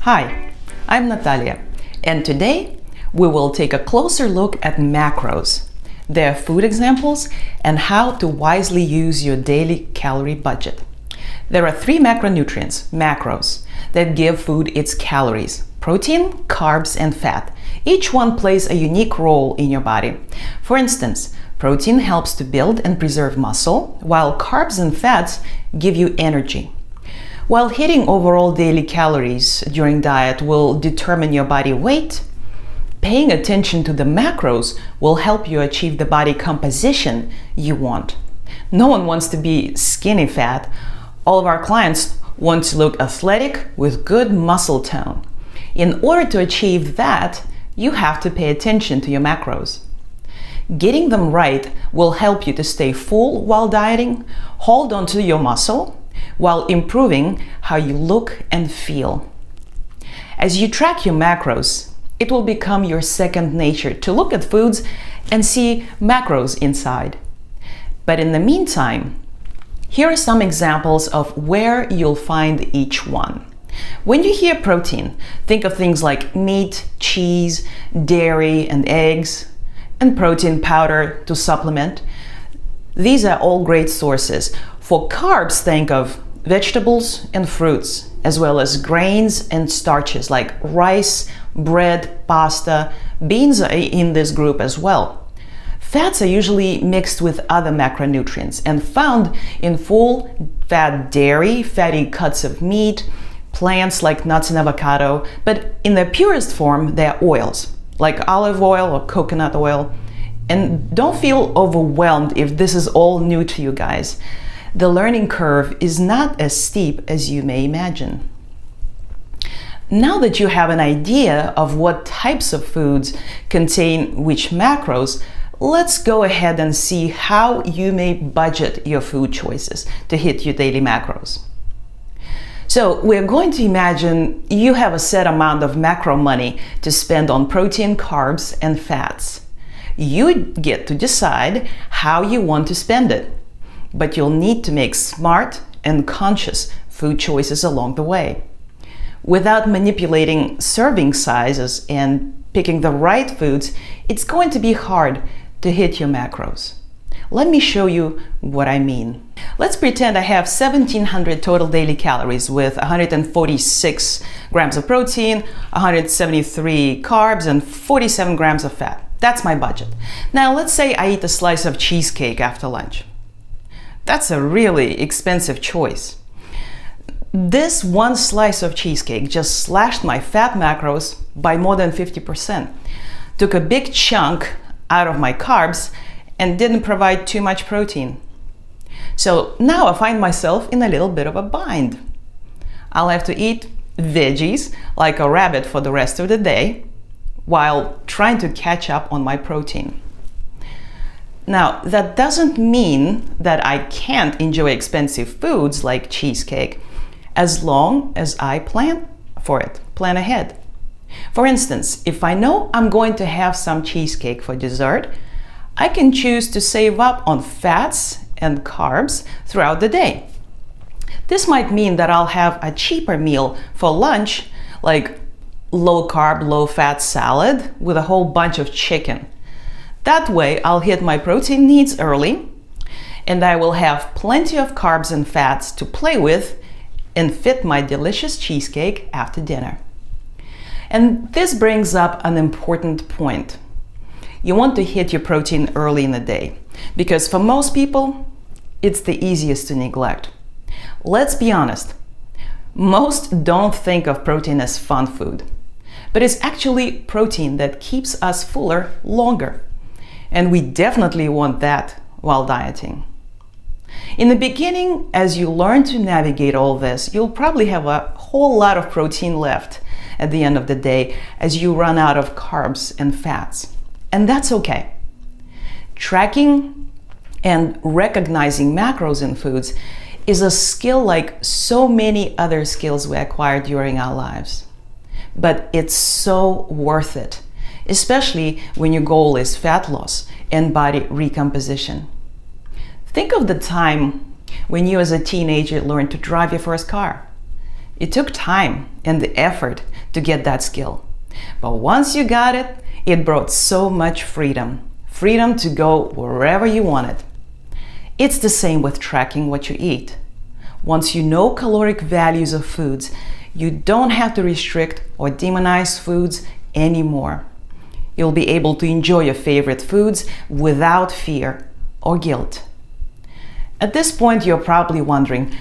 Hi, I'm Natalia, and today we will take a closer look at macros, their food examples, and how to wisely use your daily calorie budget. There are three macronutrients, that give food its calories: protein, carbs, and fat. Each one plays a unique role in your body. For instance, protein helps to build and preserve muscle, while carbs and fats give you energy. While hitting overall daily calories during diet will determine your body weight, paying attention to the macros will help you achieve the body composition you want. No one wants to be skinny fat. All of our clients want to look athletic with good muscle tone. In order to achieve that, you have to pay attention to your macros. Getting them right will help you to stay full while dieting, hold on to your muscle, while improving how you look and feel. As you track your macros, it will become your second nature to look at foods and see macros inside. But in the meantime, here are some examples of where you'll find each one. When you hear protein, think of things like meat, cheese, dairy, and eggs, and protein powder to supplement. These are all great sources. For carbs, think of vegetables and fruits, as well as grains and starches like rice, bread, pasta. Beans are in this group as well. Fats are usually mixed with other macronutrients and found in full-fat dairy, fatty cuts of meat, plants like nuts and avocado, but in their purest form, they're oils, like olive oil or coconut oil. And don't feel overwhelmed if this is all new to you guys. The learning curve is not as steep as you may imagine. Now that you have an idea of what types of foods contain which macros, let's go ahead and see how you may budget your food choices to hit your daily macros. So we're going to imagine you have a set amount of macro money to spend on protein, carbs, and fats. You get to decide how you want to spend it, but you'll need to make smart and conscious food choices along the way. Without manipulating serving sizes and picking the right foods, it's going to be hard to hit your macros. Let me show you what I mean. Let's pretend I have 1,700 total daily calories with 146 grams of protein, 173 carbs, and 47 grams of fat. That's my budget. Now let's say I eat a slice of cheesecake after lunch. That's a really expensive choice. This one slice of cheesecake just slashed my fat macros by more than 50%, took a big chunk out of my carbs, and didn't provide too much protein. So now I find myself in a little bit of a bind. I'll have to eat veggies like a rabbit for the rest of the day while trying to catch up on my protein. Now, that doesn't mean that I can't enjoy expensive foods like cheesecake as long as I plan for it, plan ahead. For instance, if I know I'm going to have some cheesecake for dessert, I can choose to save up on fats and carbs throughout the day. This might mean that I'll have a cheaper meal for lunch, like low-carb, low-fat salad with a whole bunch of chicken. That way, I'll hit my protein needs early, and I will have plenty of carbs and fats to play with and fit my delicious cheesecake after dinner. And this brings up an important point. You want to hit your protein early in the day, because for most people, it's the easiest to neglect. Let's be honest, most don't think of protein as fun food, but it's actually protein that keeps us fuller longer. And we definitely want that while dieting. In the beginning, as you learn to navigate all this, you'll probably have a whole lot of protein left at the end of the day as you run out of carbs and fats. And that's okay. Tracking and recognizing macros in foods is a skill like so many other skills we acquire during our lives. But it's so worth it, especially when your goal is fat loss and body recomposition. Think of the time when you as a teenager learned to drive your first car. It took time and the effort to get that skill. But once you got it, it brought so much freedom. Freedom to go wherever you wanted. It's the same with tracking what you eat. Once you know caloric values of foods, you don't have to restrict or demonize foods anymore. You'll be able to enjoy your favorite foods without fear or guilt. At this point, you're probably wondering,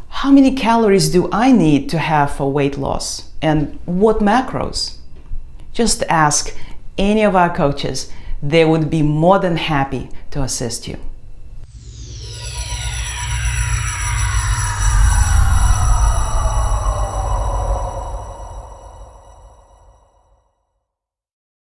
how many calories do I need to have for weight loss? And what macros? Just ask any of our coaches. They would be more than happy to assist you.